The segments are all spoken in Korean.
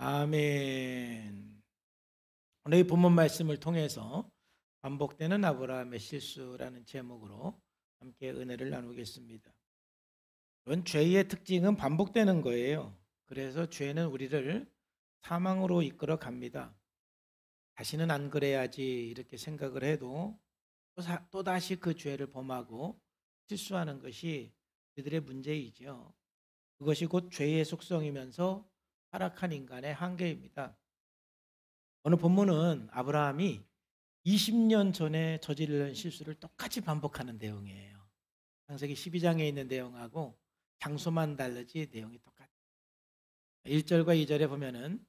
아멘. 오늘 이 본문 말씀을 통해서 반복되는 아브라함의 실수라는 제목으로 함께 은혜를 나누겠습니다. 이건 죄의 특징은 반복되는 거예요. 그래서 죄는 우리를 사망으로 이끌어 갑니다. 다시는 안 그래야지 이렇게 생각을 해도 또다시 그 죄를 범하고 실수하는 것이 우리들의 문제이죠. 그것이 곧 죄의 속성이면서 타락한 인간의 한계입니다. 오늘 본문은 아브라함이 20년 전에 저지른 실수를 똑같이 반복하는 내용이에요. 창세기 12장에 있는 내용하고 장소만 다르지 내용이 똑같아요. 1절과 2절에 보면은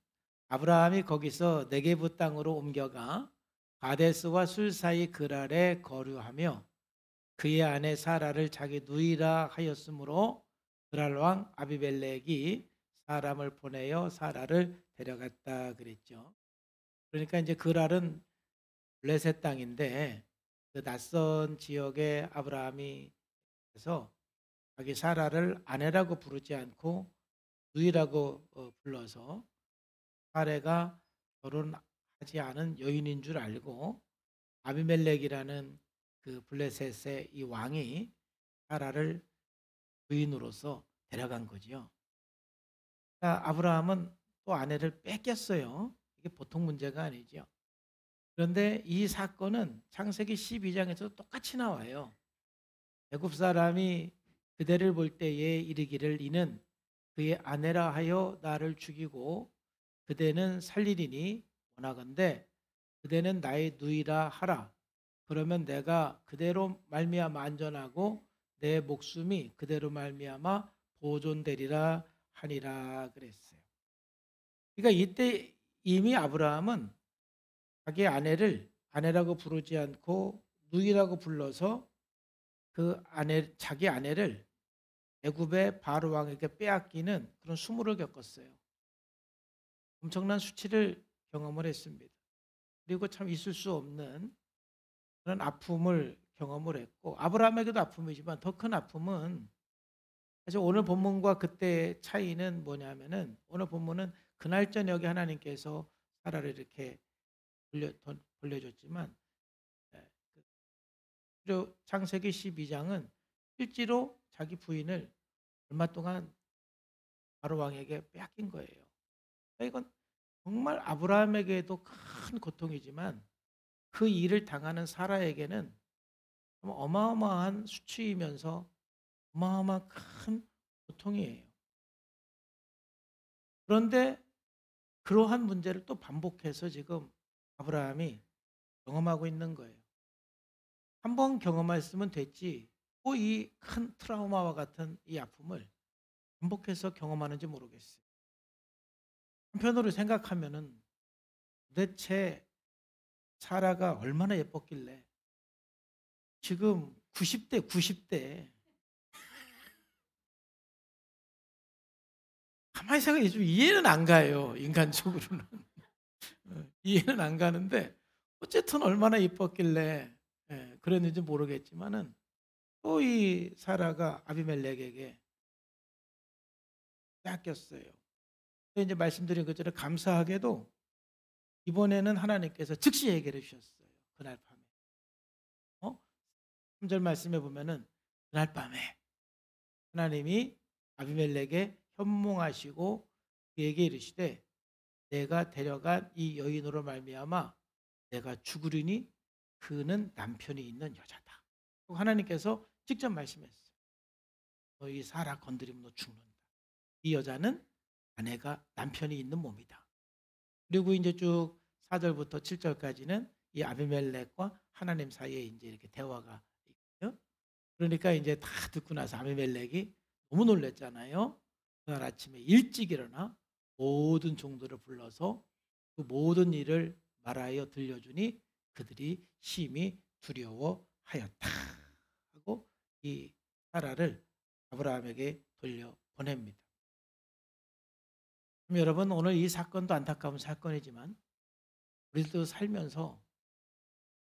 아브라함이 거기서 네게부 땅으로 옮겨가 가데스와 술 사이 그랄에 거류하며 그의 아내 사라를 자기 누이라 하였으므로 그랄 왕 아비멜렉이 사람을 보내어 사라를 데려갔다 그랬죠. 그러니까 이제 그랄은 블레셋 땅인데 그 낯선 지역에 아브라함이 해서 자기 사라를 아내라고 부르지 않고 누이라고 불러서 사례가 결혼하지 않은 여인인 줄 알고 아비멜렉이라는 그 블레셋의 이 왕이 사라를 부인으로서 데려간 거지요. 그러니까 아브라함은 또 아내를 뺏겼어요. 이게 보통 문제가 아니죠. 그런데 이 사건은 창세기 12장에서 똑같이 나와요. 애굽 사람이 그대를 볼 때에 이르기를 이는 그의 아내라 하여 나를 죽이고 그대는 살리리니 원하건대 그대는 나의 누이라 하라. 그러면 내가 그대로 말미암아 안전하고 내 목숨이 그대로 말미암아 보존되리라 하니라 그랬어요. 그러니까 이때 이미 아브라함은 자기 아내를 아내라고 부르지 않고 누이라고 불러서 자기 아내를 애굽의 바로 왕에게 빼앗기는 그런 수모를 겪었어요. 엄청난 수치를 경험을 했습니다. 그리고 참 있을 수 없는 그런 아픔을 경험을 했고 아브라함에게도 아픔이지만 더 큰 아픔은 사실 오늘 본문과 그때의 차이는 뭐냐면은 오늘 본문은 그날 저녁에 하나님께서 사라를 이렇게 돌려줬지만 창세기 12장은 실제로 자기 부인을 얼마 동안 바로 왕에게 빼앗긴 거예요. 그러니까 이건 정말 아브라함에게도 큰 고통이지만 그 일을 당하는 사라에게는 어마어마한 수치이면서 어마어마한 큰 고통이에요. 그런데 그러한 문제를 또 반복해서 지금 아브라함이 경험하고 있는 거예요. 한 번 경험했으면 됐지 또 이 큰 트라우마와 같은 이 아픔을 반복해서 경험하는지 모르겠어요. 한편으로 생각하면은 도대체 사라가 얼마나 예뻤길래 지금 90대 가만히 생각해 좀 이해는 안 가요. 인간적으로는. 이해는 안 가는데 어쨌든 얼마나 예뻤길래 그랬는지 모르겠지만은 또 이 사라가 아비멜렉에게 뺏겼어요. 이제 말씀드린 것처럼 감사하게도 이번에는 하나님께서 즉시 해결해 주셨어요. 그날 밤에. 3절 말씀해 보면은 그날 밤에 하나님이 아비멜렉에 현몽하시고 그에게 이르시되 내가 데려간 이 여인으로 말미암아 내가 죽으리니 그는 남편이 있는 여자다. 하나님께서 직접 말씀했어요. 너희 사라 건드리면 너 죽는다. 이 여자는 아내가 남편이 있는 몸이다. 그리고 이제 쭉 4절부터 7절까지는 이 아비멜렉과 하나님 사이에 이제 이렇게 대화가 있거든요. 그러니까 이제 다 듣고 나서 아비멜렉이 너무 놀랐잖아요. 그날 아침에 일찍 일어나 모든 종들을 불러서 그 모든 일을 말하여 들려주니 그들이 심히 두려워하였다 하고 이 사라를 아브라함에게 돌려 보냅니다. 그럼 여러분 오늘 이 사건도 안타까운 사건이지만 우리도 살면서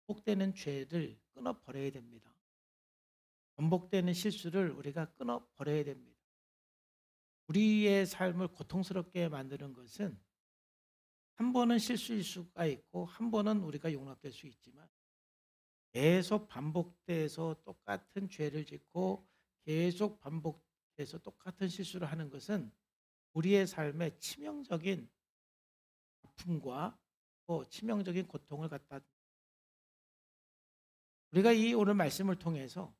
반복되는 죄를 끊어버려야 됩니다. 반복되는 실수를 우리가 끊어버려야 됩니다. 우리의 삶을 고통스럽게 만드는 것은 한 번은 실수일 수가 있고 한 번은 우리가 용납될 수 있지만 계속 반복돼서 똑같은 죄를 짓고 계속 반복돼서 똑같은 실수를 하는 것은 우리의 삶에 치명적인 아픔과 또 치명적인 고통을 갖다 우리가 이 오늘 말씀을 통해서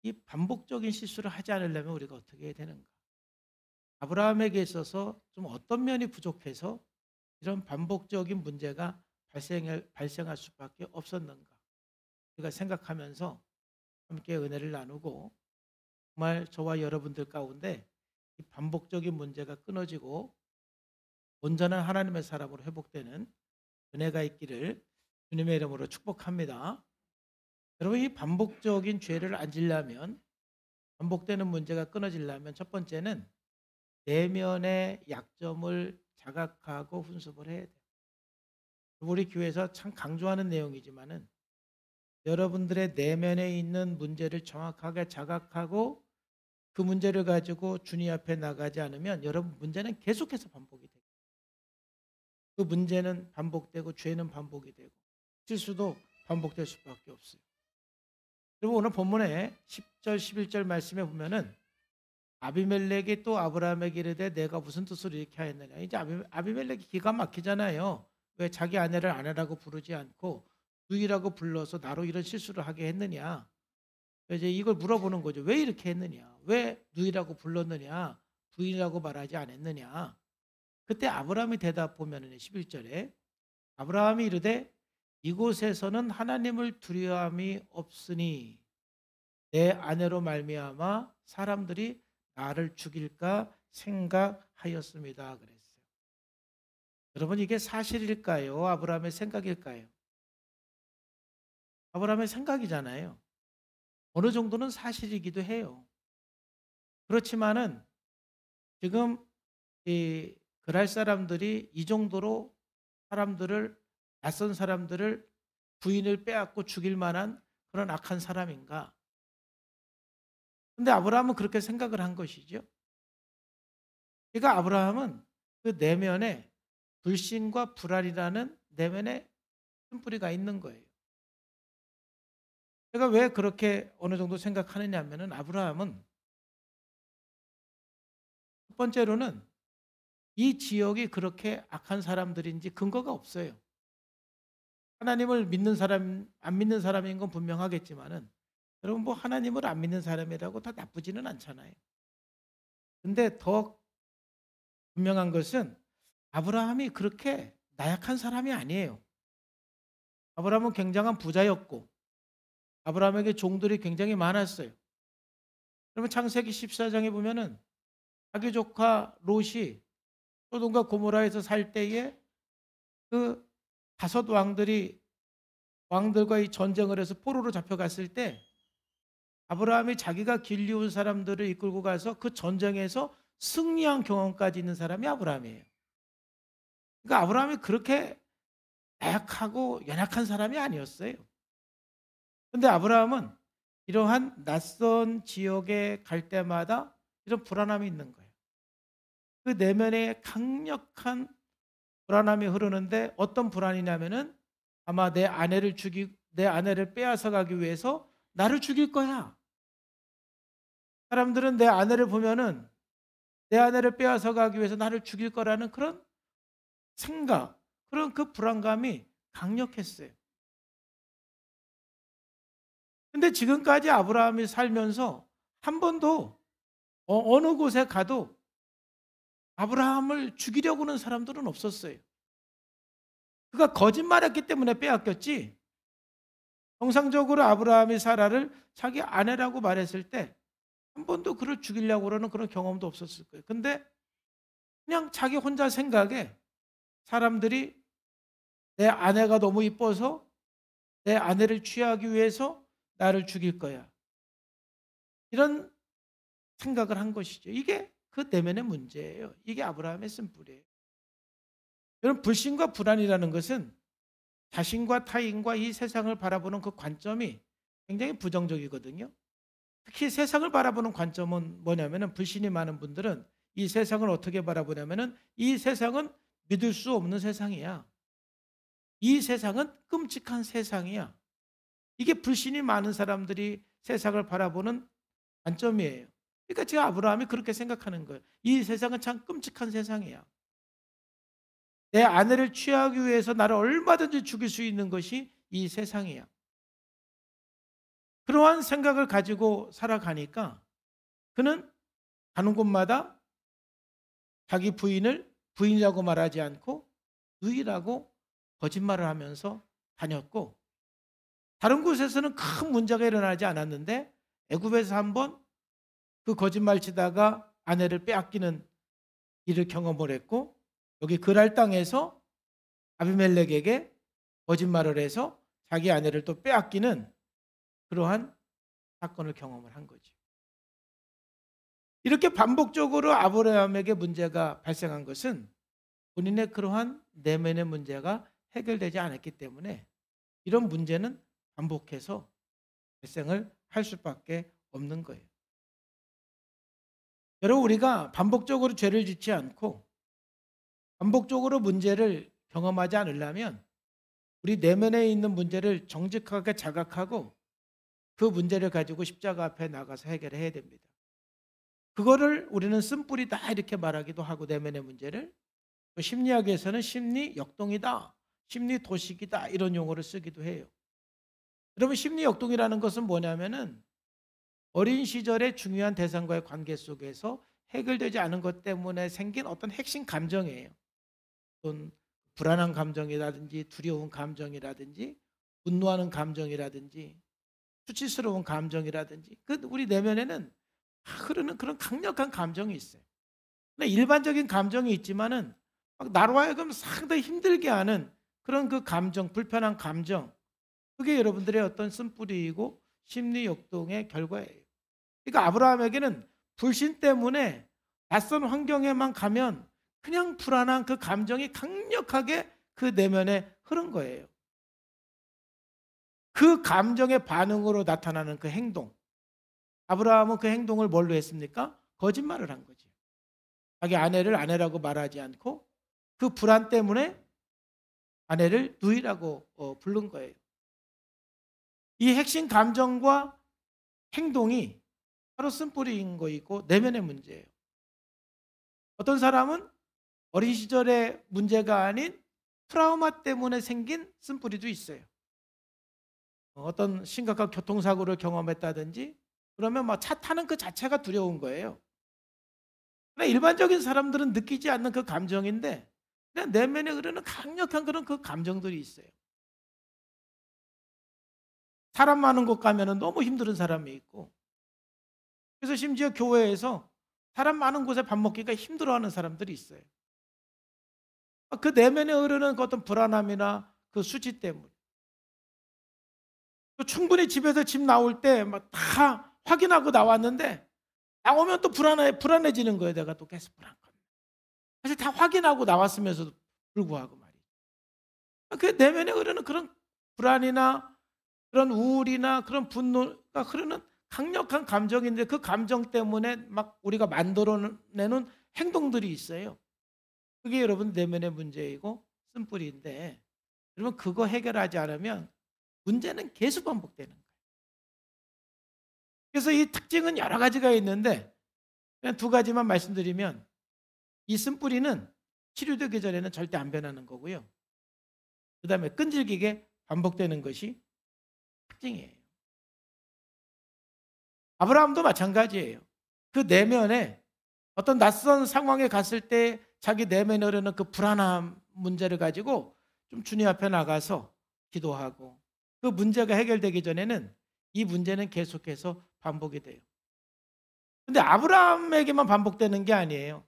이 반복적인 실수를 하지 않으려면 우리가 어떻게 해야 되는가? 아브라함에게 있어서 좀 어떤 면이 부족해서 이런 반복적인 문제가 발생할 수밖에 없었는가? 우리가 생각하면서 함께 은혜를 나누고 정말 저와 여러분들 가운데 이 반복적인 문제가 끊어지고 온전한 하나님의 사람으로 회복되는 은혜가 있기를 주님의 이름으로 축복합니다. 여러분 이 반복적인 죄를 안 지려면 반복되는 문제가 끊어지려면 첫 번째는 내면의 약점을 자각하고 훈습을 해야 돼요. 우리 교회에서 참 강조하는 내용이지만은 여러분들의 내면에 있는 문제를 정확하게 자각하고 그 문제를 가지고 주님 앞에 나가지 않으면 여러분 문제는 계속해서 반복이 돼요. 그 문제는 반복되고 죄는 반복이 되고 실수도 반복될 수밖에 없어요. 그리고 오늘 본문에 10절 11절 말씀에 보면은 아비멜렉이 또 아브라함에게 이르되 내가 무슨 뜻으로 이렇게 하였느냐. 이제 아비멜렉이 기가 막히잖아요. 왜 자기 아내를 아내라고 부르지 않고 누이라고 불러서 나로 이런 실수를 하게 했느냐. 이제 이걸 물어보는 거죠. 왜 이렇게 했느냐. 왜 누이라고 불렀느냐. 부인이라고 말하지 않았느냐. 그때 아브라함이 대답 보면은 11절에 아브라함이 이르되 이곳에서는 하나님을 두려움이 없으니 내 아내로 말미암아 사람들이 나를 죽일까 생각하였습니다. 그랬어요. 여러분 이게 사실일까요? 아브라함의 생각일까요? 아브라함의 생각이잖아요. 어느 정도는 사실이기도 해요. 그렇지만은 지금 이 그랄 사람들이 이 정도로 낯선 사람들을 부인을 빼앗고 죽일 만한 그런 악한 사람인가? 근데 아브라함은 그렇게 생각을 한 것이죠. 그러니까 아브라함은 그 내면에 불신과 불안이라는 내면에 쓴뿌리가 있는 거예요. 제가 왜 그렇게 어느 정도 생각하느냐 하면은 아브라함은 첫 번째로는 이 지역이 그렇게 악한 사람들인지 근거가 없어요. 하나님을 믿는 사람, 안 믿는 사람인 건 분명하겠지만은 여러분 뭐 하나님을 안 믿는 사람이라고 다 나쁘지는 않잖아요. 근데 더 분명한 것은 아브라함이 그렇게 나약한 사람이 아니에요. 아브라함은 굉장한 부자였고 아브라함에게 종들이 굉장히 많았어요. 그러면 창세기 14장에 보면은 자기 조카 롯이 소돔과 고모라에서 살 때에 그 다섯 왕들과 이 전쟁을 해서 포로로 잡혀갔을 때 아브라함이 자기가 길리온 사람들을 이끌고 가서 그 전쟁에서 승리한 경험까지 있는 사람이 아브라함이에요. 그러니까 아브라함이 그렇게 나약하고 연약한 사람이 아니었어요. 그런데 아브라함은 이러한 낯선 지역에 갈 때마다 이런 불안함이 있는 거예요. 그 내면에 강력한 불안함이 흐르는데 어떤 불안이냐면은 아마 내 아내를 빼앗아 가기 위해서 나를 죽일 거야. 사람들은 내 아내를 보면은 내 아내를 빼앗아 가기 위해서 나를 죽일 거라는 그런 생각, 그런 그 불안감이 강력했어요. 근데 지금까지 아브라함이 살면서 한 번도 어느 곳에 가도 아브라함을 죽이려고 하는 사람들은 없었어요. 그가 거짓말했기 때문에 빼앗겼지. 정상적으로 아브라함이 사라를 자기 아내라고 말했을 때 한 번도 그를 죽이려고 그러는 그런 경험도 없었을 거예요. 근데 그냥 자기 혼자 생각에 사람들이 내 아내가 너무 이뻐서 내 아내를 취하기 위해서 나를 죽일 거야. 이런 생각을 한 것이죠. 이게 그 내면의 문제예요. 이게 아브라함의 쓴뿌리예요. 여러분 불신과 불안이라는 것은 자신과 타인과 이 세상을 바라보는 그 관점이 굉장히 부정적이거든요. 특히 세상을 바라보는 관점은 뭐냐면은 불신이 많은 분들은 이 세상을 어떻게 바라보냐면은 이 세상은 믿을 수 없는 세상이야. 이 세상은 끔찍한 세상이야. 이게 불신이 많은 사람들이 세상을 바라보는 관점이에요. 그러니까 지금 아브라함이 그렇게 생각하는 거예요. 이 세상은 참 끔찍한 세상이야. 내 아내를 취하기 위해서 나를 얼마든지 죽일 수 있는 것이 이 세상이야. 그러한 생각을 가지고 살아가니까 그는 가는 곳마다 자기 부인을 부인이라고 말하지 않고 누이라고 거짓말을 하면서 다녔고, 다른 곳에서는 큰 문제가 일어나지 않았는데 애굽에서 한번 그 거짓말 치다가 아내를 빼앗기는 일을 경험을 했고, 여기 그랄 땅에서 아비멜렉에게 거짓말을 해서 자기 아내를 또 빼앗기는 그러한 사건을 경험을 한 거죠. 이렇게 반복적으로 아브라함에게 문제가 발생한 것은 본인의 그러한 내면의 문제가 해결되지 않았기 때문에 이런 문제는 반복해서 발생을 할 수밖에 없는 거예요. 여러분, 우리가 반복적으로 죄를 짓지 않고 반복적으로 문제를 경험하지 않으려면 우리 내면에 있는 문제를 정직하게 자각하고 그 문제를 가지고 십자가 앞에 나가서 해결해야 됩니다. 그거를 우리는 쓴뿌리다 이렇게 말하기도 하고, 내면의 문제를 또 심리학에서는 심리 역동이다, 심리 도식이다 이런 용어를 쓰기도 해요. 여러분, 심리 역동이라는 것은 뭐냐면은 어린 시절의 중요한 대상과의 관계 속에서 해결되지 않은 것 때문에 생긴 어떤 핵심 감정이에요. 어떤 불안한 감정이라든지 두려운 감정이라든지 분노하는 감정이라든지 수치스러운 감정이라든지 우리 내면에는 흐르는 그런 강력한 감정이 있어요. 일반적인 감정이 있지만은 나로 하여금 상당히 힘들게 하는 그런 그 감정, 불편한 감정, 그게 여러분들의 어떤 쓴뿌리이고 심리 역동의 결과예요. 그러니까 아브라함에게는 불신 때문에 낯선 환경에만 가면 그냥 불안한 그 감정이 강력하게 그 내면에 흐른 거예요. 그 감정의 반응으로 나타나는 그 행동, 아브라함은 그 행동을 뭘로 했습니까? 거짓말을 한 거지. 자기 아내를 아내라고 말하지 않고 그 불안 때문에 아내를 누이라고 부른 거예요. 이 핵심 감정과 행동이 바로 쓴뿌리인 거이고 내면의 문제예요. 어떤 사람은 어린 시절의 문제가 아닌 트라우마 때문에 생긴 쓴뿌리도 있어요. 어떤 심각한 교통사고를 경험했다든지 그러면 막 차 타는 그 자체가 두려운 거예요. 일반적인 사람들은 느끼지 않는 그 감정인데 그냥 내면에 흐르는 강력한 그런 그 감정들이 있어요. 사람 많은 곳 가면 너무 힘든 사람이 있고, 그래서 심지어 교회에서 사람 많은 곳에 밥 먹기가 힘들어하는 사람들이 있어요. 그 내면에 흐르는 그 어떤 불안함이나 그 수치 때문에. 충분히 집에서 집 나올 때 막 다 확인하고 나왔는데 나오면 또 불안해지는 거예요. 내가 또 계속 불안한 거예요. 사실 다 확인하고 나왔으면서도 불구하고 말이에요. 그 내면에 흐르는 그런 불안이나 그런 우울이나 그런 분노가 흐르는 강력한 감정인데 그 감정 때문에 막 우리가 만들어내는 행동들이 있어요. 그게 여러분 내면의 문제이고 쓴뿌리인데, 여러분 그거 해결하지 않으면 문제는 계속 반복되는 거예요. 그래서 이 특징은 여러 가지가 있는데 그냥 두 가지만 말씀드리면, 이 쓴뿌리는 치료되기 전에는 절대 안 변하는 거고요. 그 다음에 끈질기게 반복되는 것이 특징이에요. 아브라함도 마찬가지예요. 그 내면에 어떤 낯선 상황에 갔을 때 자기 내면에 흐르는 그 불안한 문제를 가지고 좀 주님 앞에 나가서 기도하고, 그 문제가 해결되기 전에는 이 문제는 계속해서 반복이 돼요. 근데 아브라함에게만 반복되는 게 아니에요.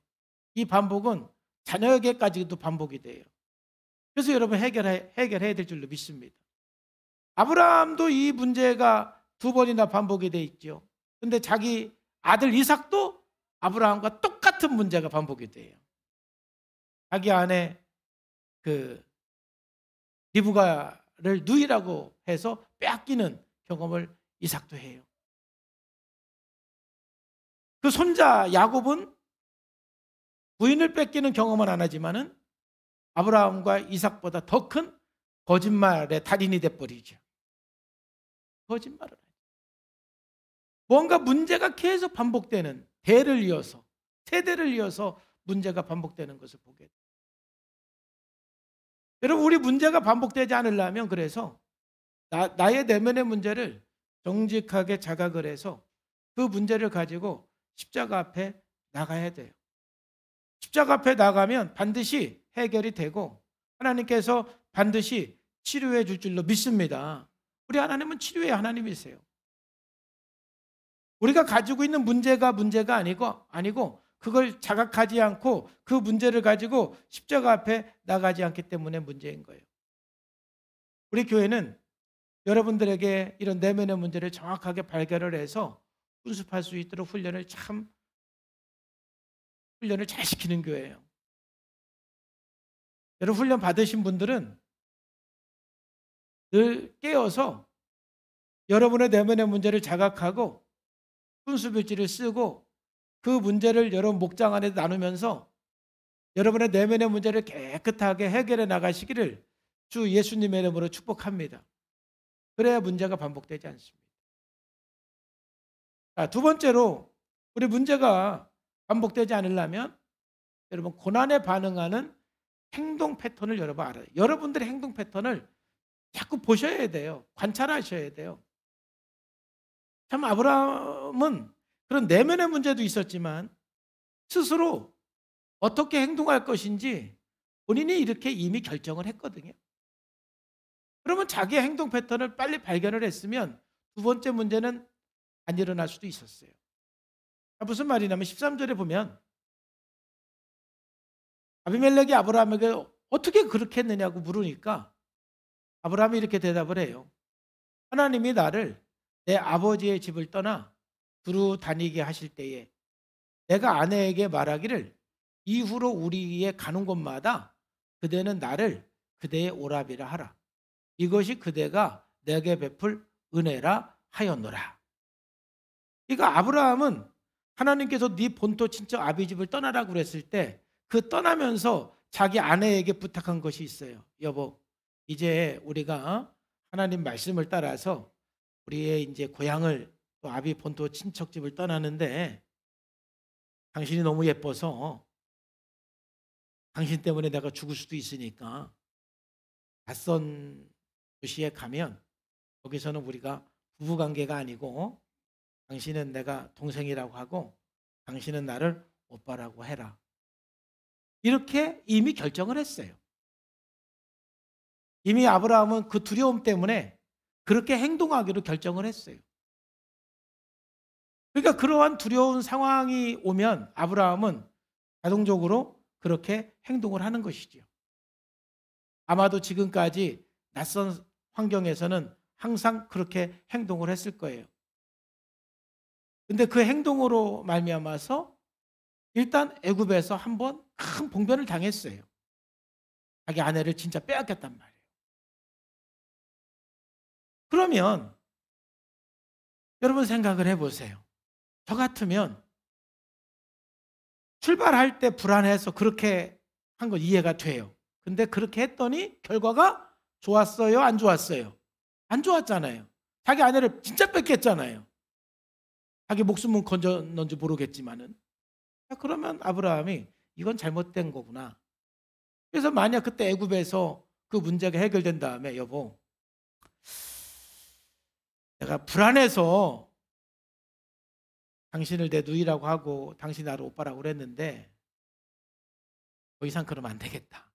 이 반복은 자녀에게까지도 반복이 돼요. 그래서 여러분 해결해야 될 줄로 믿습니다. 아브라함도 이 문제가 두 번이나 반복이 돼 있죠. 근데 자기 아들 이삭도 아브라함과 똑같은 문제가 반복이 돼요. 자기 아내 그 리브가를 누이라고 해서 빼앗기는 경험을 이삭도 해요. 그 손자 야곱은 부인을 뺏기는 경험은 안 하지만은 아브라함과 이삭보다 더 큰 거짓말의 달인이 돼버리죠. 거짓말을 하죠. 뭔가 문제가 계속 반복되는, 대를 이어서, 세대를 이어서 문제가 반복되는 것을 보게 돼요. 여러분, 우리 문제가 반복되지 않으려면 그래서 나의 내면의 문제를 정직하게 자각을 해서 그 문제를 가지고 십자가 앞에 나가야 돼요. 십자가 앞에 나가면 반드시 해결이 되고 하나님께서 반드시 치료해 줄 줄로 믿습니다. 우리 하나님은 치료의 하나님이세요. 우리가 가지고 있는 문제가 아니고 그걸 자각하지 않고 그 문제를 가지고 십자가 앞에 나가지 않기 때문에 문제인 거예요. 우리 교회는 여러분들에게 이런 내면의 문제를 정확하게 발견을 해서 훈습할 수 있도록 훈련을 잘 시키는 교회예요. 여러분, 훈련 받으신 분들은 늘 깨어서 여러분의 내면의 문제를 자각하고 훈수bil지를 쓰고 그 문제를 여러분 목장 안에 나누면서 여러분의 내면의 문제를 깨끗하게 해결해 나가시기를 주 예수님의 이름으로 축복합니다. 그래야 문제가 반복되지 않습니다. 두 번째로 우리 문제가 반복되지 않으려면 여러분 고난에 반응하는 행동 패턴을 여러분 알아요. 여러분들의 행동 패턴을 자꾸 보셔야 돼요. 관찰하셔야 돼요. 참 아브라함은 그런 내면의 문제도 있었지만 스스로 어떻게 행동할 것인지 본인이 이렇게 이미 결정을 했거든요. 그러면 자기의 행동 패턴을 빨리 발견을 했으면 두 번째 문제는 안 일어날 수도 있었어요. 무슨 말이냐면 13절에 보면 아비멜렉이 아브라함에게 어떻게 그렇게 했느냐고 물으니까 아브라함이 이렇게 대답을 해요. 하나님이 나를 내 아버지의 집을 떠나 두루 다니게 하실 때에 내가 아내에게 말하기를 이후로 우리의 가는 곳마다 그대는 나를 그대의 오라비라 하라. 이것이 그대가 내게 베풀 은혜라 하였노라. 그러니까 아브라함은 하나님께서 네 본토 친척 아비 집을 떠나라고 그랬을 때 그 떠나면서 자기 아내에게 부탁한 것이 있어요. 여보, 이제 우리가 하나님 말씀을 따라서 우리의 이제 고향을 또 아비 본토 친척 집을 떠나는데 당신이 너무 예뻐서 당신 때문에 내가 죽을 수도 있으니까 낯선 도시에 가면 거기서는 우리가 부부관계가 아니고 당신은 내가 동생이라고 하고 당신은 나를 오빠라고 해라. 이렇게 이미 결정을 했어요. 이미 아브라함은 그 두려움 때문에 그렇게 행동하기로 결정을 했어요. 그러니까 그러한 두려운 상황이 오면 아브라함은 자동적으로 그렇게 행동을 하는 것이죠. 아마도 지금까지 낯선 환경에서는 항상 그렇게 행동을 했을 거예요. 근데 그 행동으로 말미암아서 일단 애굽에서 한번 큰 봉변을 당했어요. 자기 아내를 진짜 빼앗겼단 말이에요. 그러면 여러분 생각을 해보세요. 저 같으면 출발할 때 불안해서 그렇게 한 거 이해가 돼요. 근데 그렇게 했더니 결과가 좋았어요? 안 좋았어요? 안 좋았잖아요. 자기 아내를 진짜 뺏겼잖아요. 자기 목숨은 건졌는지 모르겠지만은. 그러면 아브라함이 이건 잘못된 거구나. 그래서 만약 그때 애굽에서 그 문제가 해결된 다음에 여보, 내가 불안해서 당신을 내 누이라고 하고 당신 나를 오빠라고 그랬는데 더 이상 그러면 안 되겠다.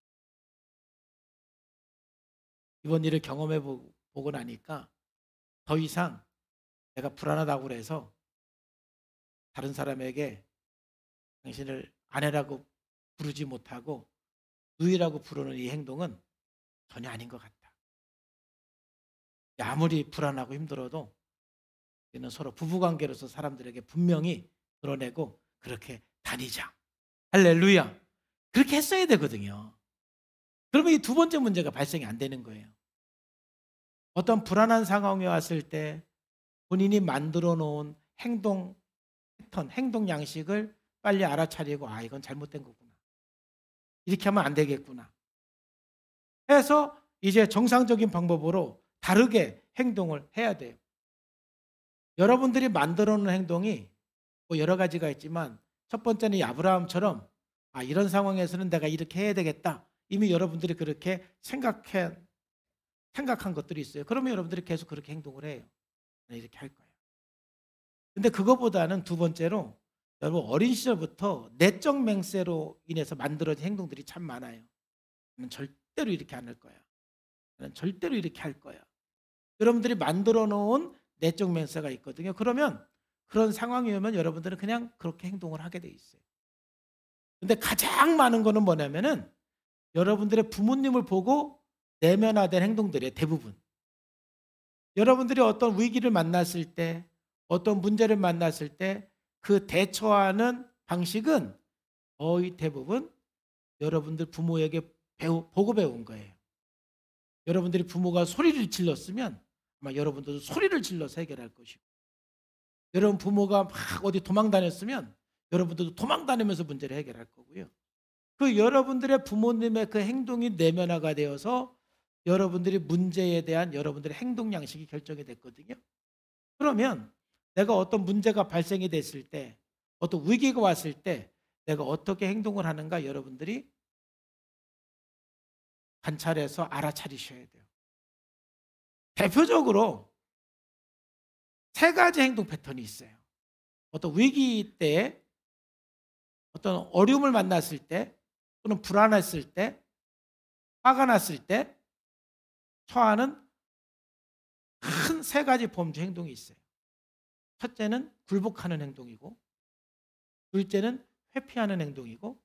이번 일을 경험해 보고 나니까 더 이상 내가 불안하다고 그래서 다른 사람에게 당신을 아내라고 부르지 못하고 누이라고 부르는 이 행동은 전혀 아닌 것 같다. 아무리 불안하고 힘들어도 우리는 서로 부부관계로서 사람들에게 분명히 드러내고 그렇게 다니자. 할렐루야. 그렇게 했어야 되거든요. 그러면 이 두 번째 문제가 발생이 안 되는 거예요. 어떤 불안한 상황이 왔을 때 본인이 만들어 놓은 행동 패턴, 행동 양식을 빨리 알아차리고 이건 잘못된 거구나. 이렇게 하면 안 되겠구나. 해서 이제 정상적인 방법으로 다르게 행동을 해야 돼요. 여러분들이 만들어 놓은 행동이 뭐 여러 가지가 있지만 첫 번째는 아브라함처럼 이런 상황에서는 내가 이렇게 해야 되겠다. 이미 여러분들이 그렇게 생각한 것들이 있어요. 그러면 여러분들이 계속 그렇게 행동을 해요. 이렇게 할 거예요. 근데 그거보다는 두 번째로 여러분 어린 시절부터 내적 맹세로 인해서 만들어진 행동들이 참 많아요. 나는 절대로 이렇게 안 할 거야. 나는 절대로 이렇게 할 거야. 여러분들이 만들어 놓은 내적 맹세가 있거든요. 그러면 그런 상황이 오면 여러분들은 그냥 그렇게 행동을 하게 돼 있어요. 근데 가장 많은 거는 뭐냐면은 여러분들의 부모님을 보고 내면화된 행동들이에요. 대부분. 여러분들이 어떤 위기를 만났을 때, 어떤 문제를 만났을 때 그 대처하는 방식은 거의 대부분 여러분들 부모에게 보고 배운 거예요. 여러분들이 부모가 소리를 질렀으면 아마 여러분들도 소리를 질러서 해결할 것이고, 여러분 부모가 막 어디 도망 다녔으면 여러분들도 도망 다니면서 문제를 해결할 거고요. 그 여러분들의 부모님의 그 행동이 내면화가 되어서 여러분들이 문제에 대한 여러분들의 행동 양식이 결정이 됐거든요. 그러면 내가 어떤 문제가 발생이 됐을 때, 어떤 위기가 왔을 때 내가 어떻게 행동을 하는가 여러분들이 관찰해서 알아차리셔야 돼요. 대표적으로 세 가지 행동 패턴이 있어요. 어떤 위기 때, 어떤 어려움을 만났을 때, 또는 불안했을 때, 화가 났을 때 처하는 큰 세 가지 범죄 행동이 있어요. 첫째는 굴복하는 행동이고, 둘째는 회피하는 행동이고,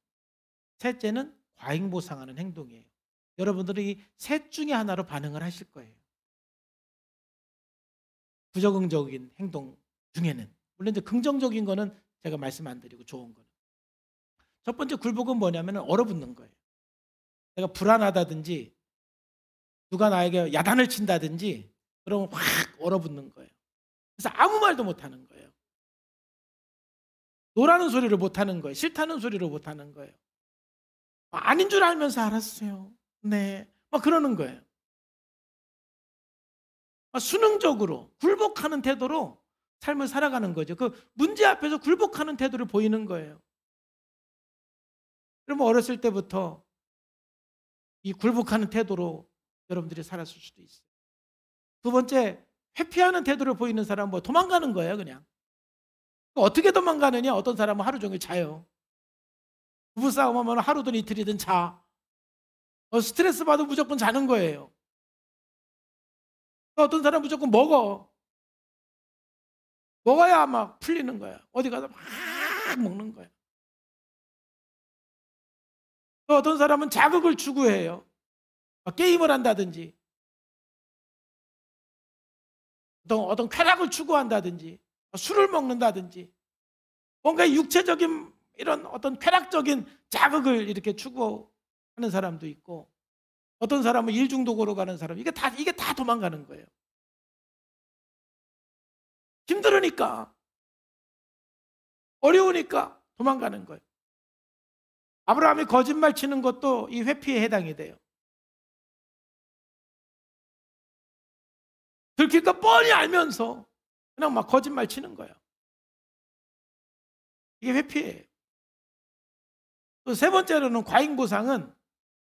셋째는 과잉보상하는 행동이에요. 여러분들이 이 셋 중에 하나로 반응을 하실 거예요. 부적응적인 행동 중에는. 물론 이제 긍정적인 거는 제가 말씀 안 드리고 좋은 거는. 첫 번째 굴복은 뭐냐면 얼어붙는 거예요. 내가 불안하다든지 누가 나에게 야단을 친다든지 그러면 확 얼어붙는 거예요. 그래서 아무 말도 못하는 거예요. 노라는 소리를 못하는 거예요. 싫다는 소리를 못하는 거예요. 아닌 줄 알면서 알았어요. 네. 막 그러는 거예요. 수능적으로 굴복하는 태도로 삶을 살아가는 거죠. 그 문제 앞에서 굴복하는 태도를 보이는 거예요. 그러면 어렸을 때부터 이 굴복하는 태도로 여러분들이 살았을 수도 있어요. 두 번째, 회피하는 태도를 보이는 사람은 뭐 도망가는 거예요, 그냥. 어떻게 도망가느냐? 어떤 사람은 하루 종일 자요. 부부싸움 하면 하루든 이틀이든 자. 스트레스 받으면 무조건 자는 거예요. 어떤 사람은 무조건 먹어야 막 풀리는 거야. 어디 가서 막 먹는 거야. 또 어떤 사람은 자극을 추구해요. 게임을 한다든지, 어떤 쾌락을 추구한다든지, 술을 먹는다든지, 뭔가 육체적인 이런 어떤 쾌락적인 자극을 이렇게 추구하는 사람도 있고, 어떤 사람은 일 중독으로 가는 사람, 이게 다 도망가는 거예요. 힘들으니까, 어려우니까 도망가는 거예요. 아브라함이 거짓말 치는 것도 이 회피에 해당이 돼요. 들킬까 뻔히 알면서 그냥 막 거짓말 치는 거예요. 이게 회피예요. 또 세 번째로는 과잉보상은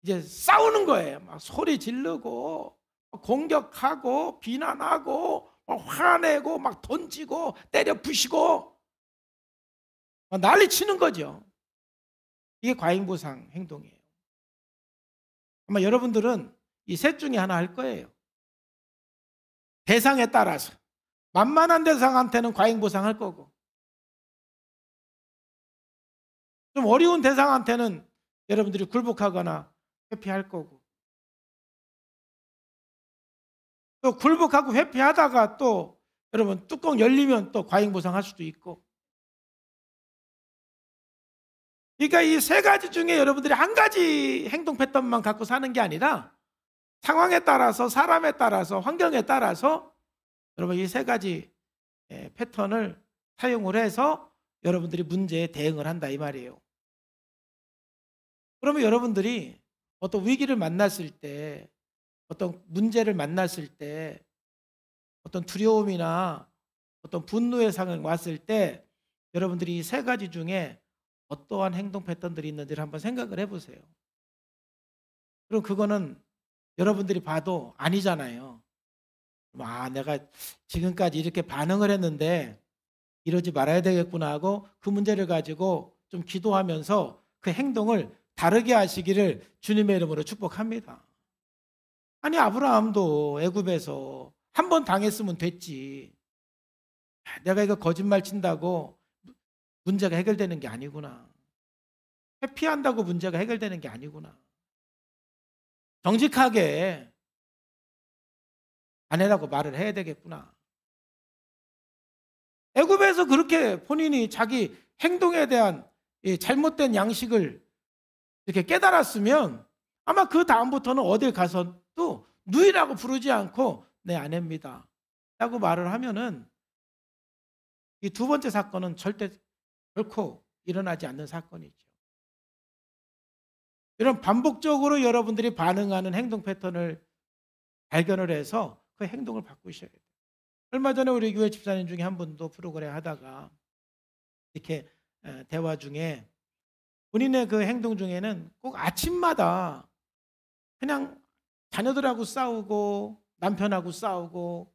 이제 싸우는 거예요. 막 소리 지르고 공격하고 비난하고 화내고 막 던지고 때려 부시고 난리 치는 거죠. 이게 과잉보상 행동이에요. 아마 여러분들은 이 셋 중에 하나 할 거예요. 대상에 따라서 만만한 대상한테는 과잉보상할 거고, 좀 어려운 대상한테는 여러분들이 굴복하거나 회피할 거고, 또 굴복하고 회피하다가 또 여러분 뚜껑 열리면 또 과잉보상할 수도 있고. 그러니까 이 세 가지 중에 여러분들이 한 가지 행동 패턴만 갖고 사는 게 아니라 상황에 따라서, 사람에 따라서, 환경에 따라서 여러분 이 세 가지 패턴을 사용을 해서 여러분들이 문제에 대응을 한다 이 말이에요. 그러면 여러분들이 어떤 위기를 만났을 때, 어떤 문제를 만났을 때, 어떤 두려움이나 어떤 분노의 상황이 왔을 때 여러분들이 이 세 가지 중에 어떠한 행동 패턴들이 있는지를 한번 생각을 해보세요. 그럼 그거는 여러분들이 봐도 아니잖아요. 내가 지금까지 이렇게 반응을 했는데 이러지 말아야 되겠구나 하고 그 문제를 가지고 좀 기도하면서 그 행동을 다르게 하시기를 주님의 이름으로 축복합니다. 아니, 아브라함도 애굽에서 한 번 당했으면 됐지. 내가 이거 거짓말 친다고 문제가 해결되는 게 아니구나. 회피한다고 문제가 해결되는 게 아니구나. 정직하게 아내라고 말을 해야 되겠구나. 애굽에서 그렇게 본인이 자기 행동에 대한 이 잘못된 양식을 이렇게 깨달았으면 아마 그 다음부터는 어딜 가서도 누이라고 부르지 않고 내 아내입니다 라고 말을 하면은 이 두 번째 사건은 결코 일어나지 않는 사건이죠. 이런 반복적으로 여러분들이 반응하는 행동 패턴을 발견을 해서 그 행동을 바꾸셔야 돼요. 얼마 전에 우리 교회 집사님 중에 한 분도 프로그램 하다가 이렇게 대화 중에 본인의 그 행동 중에는 꼭 아침마다 그냥 자녀들하고 싸우고 남편하고 싸우고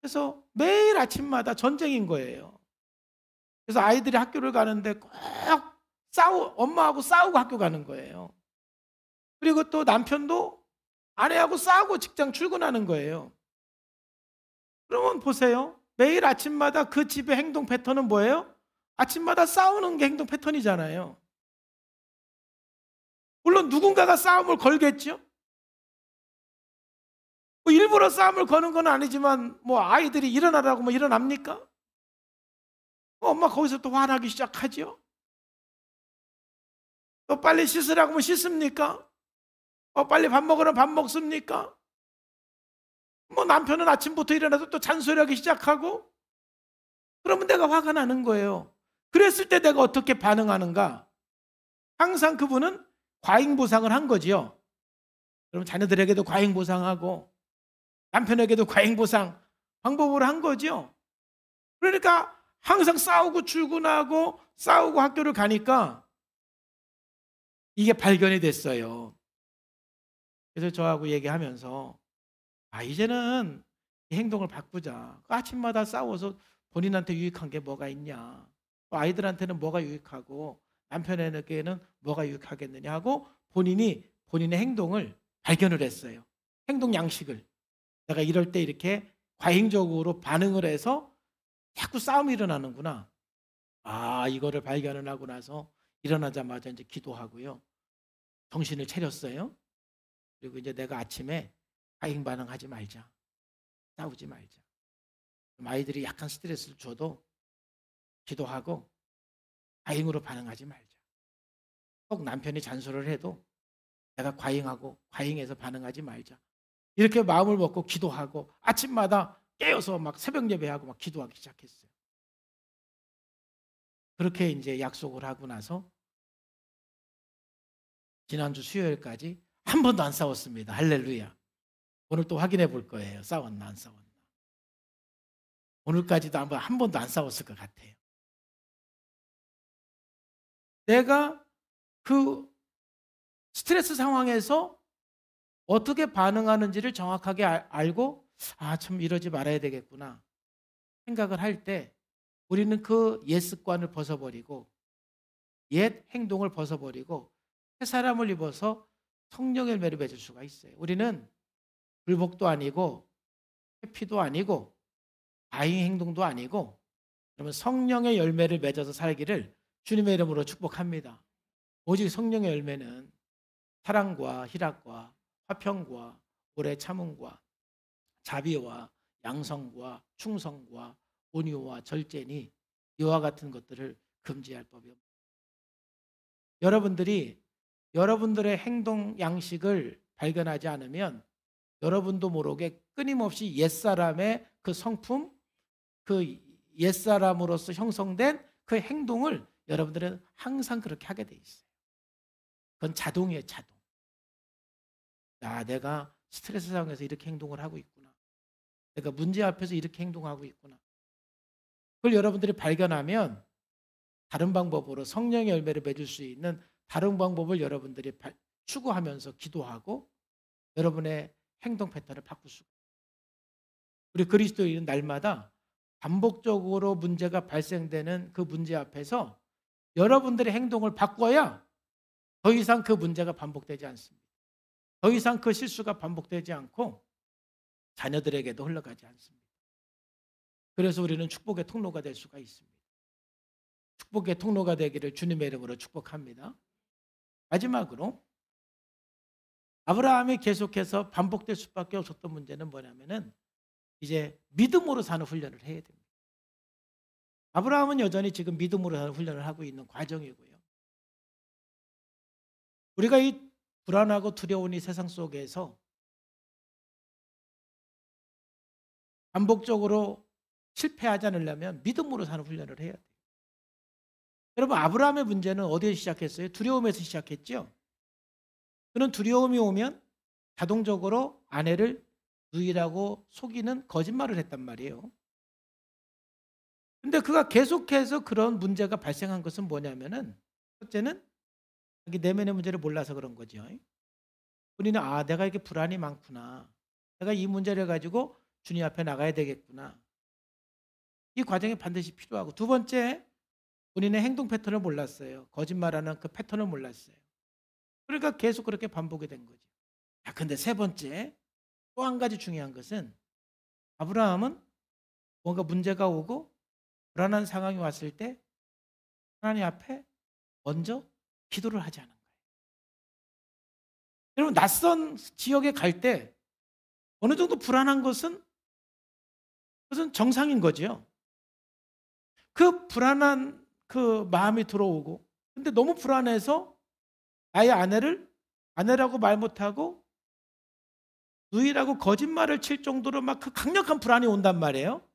그래서 매일 아침마다 전쟁인 거예요. 그래서 아이들이 학교를 가는데 꼭 엄마하고 싸우고 학교 가는 거예요. 그리고 또 남편도 아내하고 싸우고 직장 출근하는 거예요. 그러면 보세요. 매일 아침마다 그 집의 행동 패턴은 뭐예요? 아침마다 싸우는 게 행동 패턴이잖아요. 물론 누군가가 싸움을 걸겠죠. 뭐 일부러 싸움을 거는 건 아니지만 뭐 아이들이 일어나라고 뭐 일어납니까? 엄마 거기서 또 화나기 시작하죠. 또 빨리 씻으라고 하면 씻습니까? 빨리 밥 먹으라면 밥 먹습니까? 뭐 남편은 아침부터 일어나서 또 잔소리하기 시작하고 그러면 내가 화가 나는 거예요. 그랬을 때 내가 어떻게 반응하는가? 항상 그분은 과잉보상을 한 거지요. 그럼 자녀들에게도 과잉보상하고 남편에게도 과잉보상 방법으로 한 거죠. 그러니까 항상 싸우고 출근하고 싸우고 학교를 가니까 이게 발견이 됐어요. 그래서 저하고 얘기하면서 이제는 이 행동을 바꾸자. 아침마다 싸워서 본인한테 유익한 게 뭐가 있냐. 아이들한테는 뭐가 유익하고 남편에게는 뭐가 유익하겠느냐 하고 본인의 행동을 발견을 했어요. 행동 양식을. 내가 이럴 때 이렇게 과잉적으로 반응을 해서 자꾸 싸움이 일어나는구나. 이거를 발견을 하고 나서 일어나자마자 이제 기도하고요. 정신을 차렸어요. 그리고 이제 내가 아침에 과잉 반응하지 말자. 싸우지 말자. 아이들이 약간 스트레스를 줘도 기도하고 과잉으로 반응하지 말자. 꼭 남편이 잔소리를 해도 내가 과잉해서 반응하지 말자. 이렇게 마음을 먹고 기도하고 아침마다 깨어서 막 새벽 예배하고 막 기도하기 시작했어요. 그렇게 이제 약속을 하고 나서 지난주 수요일까지 한 번도 안 싸웠습니다. 할렐루야. 오늘 또 확인해 볼 거예요. 싸웠나 안 싸웠나. 오늘까지도 한 번도 안 싸웠을 것 같아요. 내가 그 스트레스 상황에서 어떻게 반응하는지를 정확하게 알고 참 이러지 말아야 되겠구나 생각을 할 때 우리는 그 옛 습관을 벗어버리고 옛 행동을 벗어버리고 새 사람을 입어서 성령의 열매를 맺을 수가 있어요. 우리는 불복도 아니고 회피도 아니고 과잉 행동도 아니고 그러면 성령의 열매를 맺어서 살기를 주님의 이름으로 축복합니다. 오직 성령의 열매는 사랑과 희락과 화평과 오래 참음과 자비와 양성과 충성과 온유와 절제니 이와 같은 것들을 금지할 법이 없습니다. 여러분들이 여러분들의 행동 양식을 발견하지 않으면 여러분도 모르게 끊임없이 옛사람의 그 성품, 그 옛사람으로서 형성된 그 행동을 여러분들은 항상 그렇게 하게 돼 있어요. 그건 자동이에요, 자동. 야, 내가 스트레스 상황에서 이렇게 행동을 하고 있구나. 내가 문제 앞에서 이렇게 행동하고 있구나. 그걸 여러분들이 발견하면 다른 방법으로 성령의 열매를 맺을 수 있는 다른 방법을 여러분들이 추구하면서 기도하고 여러분의 행동 패턴을 바꿀 수가 있어요. 우리 그리스도인은 날마다 반복적으로 문제가 발생되는 그 문제 앞에서 여러분들의 행동을 바꿔야 더 이상 그 문제가 반복되지 않습니다. 더 이상 그 실수가 반복되지 않고 자녀들에게도 흘러가지 않습니다. 그래서 우리는 축복의 통로가 될 수가 있습니다. 축복의 통로가 되기를 주님의 이름으로 축복합니다. 마지막으로 아브라함이 계속해서 반복될 수밖에 없었던 문제는 뭐냐면은 이제 믿음으로 사는 훈련을 해야 됩니다. 아브라함은 여전히 지금 믿음으로 사는 훈련을 하고 있는 과정이고요. 우리가 이 불안하고 두려운 이 세상 속에서 반복적으로 실패하지 않으려면 믿음으로 사는 훈련을 해야 돼요. 여러분, 아브라함의 문제는 어디에 시작했어요? 두려움에서 시작했죠. 그는 두려움이 오면 자동적으로 아내를 누이라고 속이는 거짓말을 했단 말이에요. 근데 그가 계속해서 그런 문제가 발생한 것은 뭐냐면은 첫째는 자기 내면의 문제를 몰라서 그런 거죠. 우리는 내가 이렇게 불안이 많구나. 내가 이 문제를 가지고 주님 앞에 나가야 되겠구나. 이 과정이 반드시 필요하고, 두 번째, 본인의 행동 패턴을 몰랐어요. 거짓말하는 그 패턴을 몰랐어요. 그러니까 계속 그렇게 반복이 된 거죠. 근데 세 번째, 또 한 가지 중요한 것은 아브라함은 뭔가 문제가 오고 불안한 상황이 왔을 때 하나님 앞에 먼저 기도를 하지 않은 거예요. 여러분, 낯선 지역에 갈 때 어느 정도 불안한 것은 그것은 정상인 거죠. 그 불안한 그 마음이 들어오고, 근데 너무 불안해서 나의 아내라고 말 못하고 누이라고 거짓말을 칠 정도로 막 그 강력한 불안이 온단 말이에요.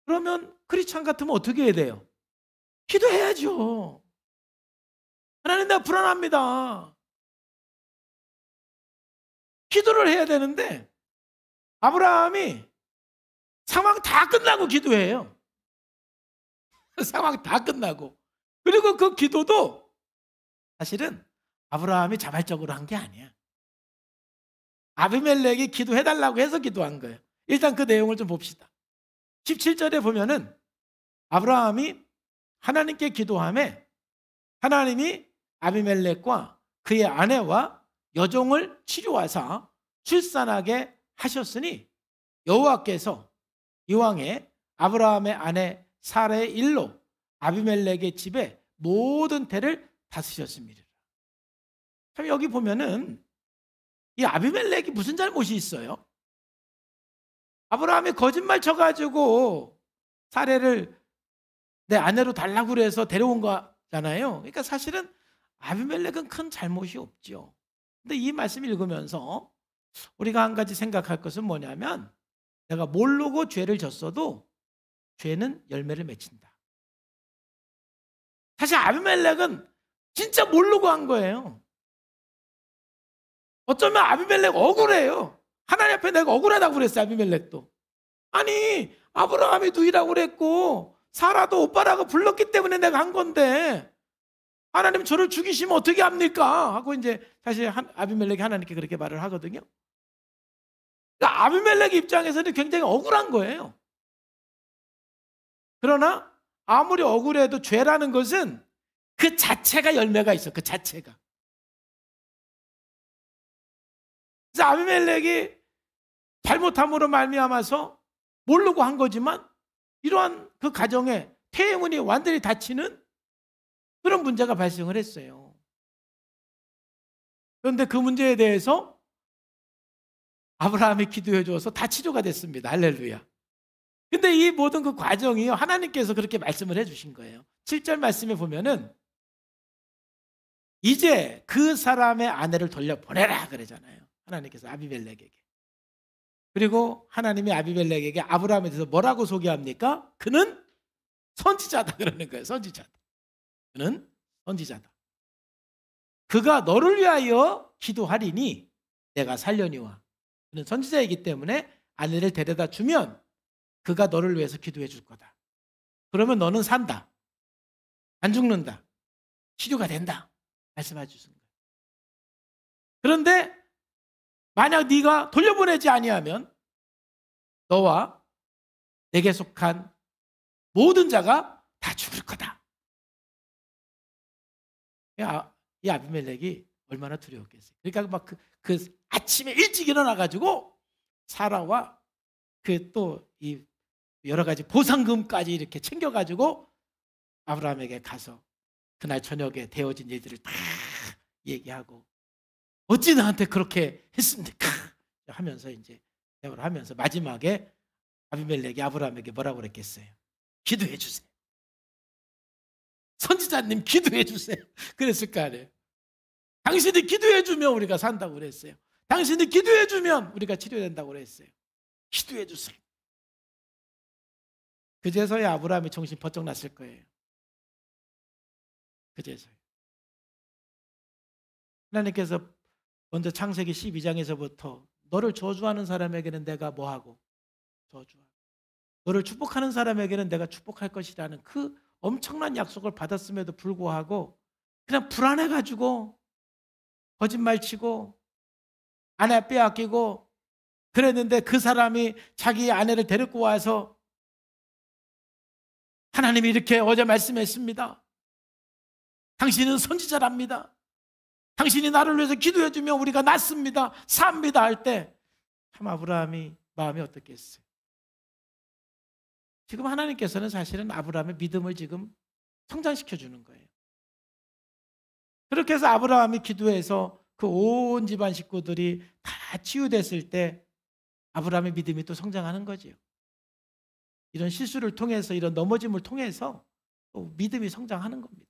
그러면 크리스찬 같으면 어떻게 해야 돼요? 기도해야죠. 하나님, 나 불안합니다. 기도를 해야 되는데 아브라함이 상황 다 끝나고 기도해요. 상황 다 끝나고. 그리고 그 기도도 사실은 아브라함이 자발적으로 한 게 아니야. 아비멜렉이 기도해달라고 해서 기도한 거예요. 일단 그 내용을 좀 봅시다. 17절에 보면은 아브라함이 하나님께 기도하며 하나님이 아비멜렉과 그의 아내와 여종을 치료하사 출산하게 하셨으니 여호와께서 이왕에 아브라함의 아내 사라의 일로 아비멜렉의 집에 모든 태를 다스셨습니다. 참, 여기 보면은 이 아비멜렉이 무슨 잘못이 있어요? 아브라함이 거짓말 쳐가지고 사례를 내 아내로 달라고 그래서 데려온 거잖아요. 그러니까 사실은 아비멜렉은 큰 잘못이 없죠. 근데 이 말씀 읽으면서 우리가 한 가지 생각할 것은 뭐냐면, 내가 모르고 죄를 졌어도 죄는 열매를 맺힌다. 사실 아비멜렉은 진짜 모르고 한 거예요. 어쩌면 아비멜렉 억울해요. 하나님 앞에 내가 억울하다고 그랬어요. 아비멜렉도. 아니, 아브라함이 누이라고 그랬고 사라도 오빠라고 불렀기 때문에 내가 한 건데 하나님 저를 죽이시면 어떻게 합니까? 하고 이제 사실 아비멜렉이 하나님께 그렇게 말을 하거든요. 그러니까 아비멜렉 입장에서는 굉장히 억울한 거예요. 그러나 아무리 억울해도 죄라는 것은 그 자체가 열매가 있어. 그 자체가. 그래서 아비멜렉이 잘못함으로 말미암아서 모르고 한 거지만 이러한 그 가정에 태문이 완전히 닫히는 그런 문제가 발생을 했어요. 그런데 그 문제에 대해서 아브라함이 기도해 줘서 다 치료가 됐습니다. 할렐루야. 근데 이 모든 그 과정이요, 하나님께서 그렇게 말씀을 해 주신 거예요. 7절 말씀에 보면은 이제 그 사람의 아내를 돌려보내라 그러잖아요. 하나님께서 아비멜렉에게. 그리고 하나님이 아비멜렉에게 아브라함에 대해서 뭐라고 소개합니까? 그는 선지자다 그러는 거예요. 선지자다. 그는 선지자다. 그가 너를 위하여 기도하리니 내가 살려니와. 그는 선지자이기 때문에 아내를 데려다 주면 그가 너를 위해서 기도해 줄 거다. 그러면 너는 산다. 안 죽는다. 치료가 된다. 말씀해 주신 거예요. 그런데 만약 네가 돌려보내지 아니하면 너와 내게 속한 모든 자가 다 죽을 거다. 이 아비멜렉이 얼마나 두려웠겠어요. 그러니까 막 그 아침에 일찍 일어나가지고 사라와 그 또 이 여러 가지 보상금까지 이렇게 챙겨가지고 아브라함에게 가서 그날 저녁에 되어진 일들을 다 얘기하고 어찌 나한테 그렇게 했습니까? 하면서 이제 대화를 하면서 마지막에 아비멜렉이 아브라함에게 뭐라고 그랬겠어요? 기도해 주세요. 선지자님 기도해 주세요. 그랬을 거 아니에요. 당신이 기도해 주면 우리가 산다고 그랬어요. 당신이 기도해 주면 우리가 치료된다고 그랬어요. 기도해 주세요. 그제서야 아브라함이 정신 번쩍 났을 거예요. 그제서야. 하나님께서 먼저 창세기 12장에서부터 너를 저주하는 사람에게는 내가 뭐하고 저주하고 너를 축복하는 사람에게는 내가 축복할 것이라는 그 엄청난 약속을 받았음에도 불구하고 그냥 불안해가지고 거짓말치고 아내 빼앗기고 그랬는데 그 사람이 자기 아내를 데리고 와서 하나님이 이렇게 어제 말씀했습니다. 당신은 선지자랍니다. 당신이 나를 위해서 기도해 주면 우리가 낫습니다. 삽니다 할 때 참 아브라함이 마음이 어떻겠어요? 지금 하나님께서는 사실은 아브라함의 믿음을 지금 성장시켜 주는 거예요. 그렇게 해서 아브라함이 기도해서 그 온 집안 식구들이 다 치유됐을 때 아브라함의 믿음이 또 성장하는 거지요. 이런 실수를 통해서 이런 넘어짐을 통해서 또 믿음이 성장하는 겁니다.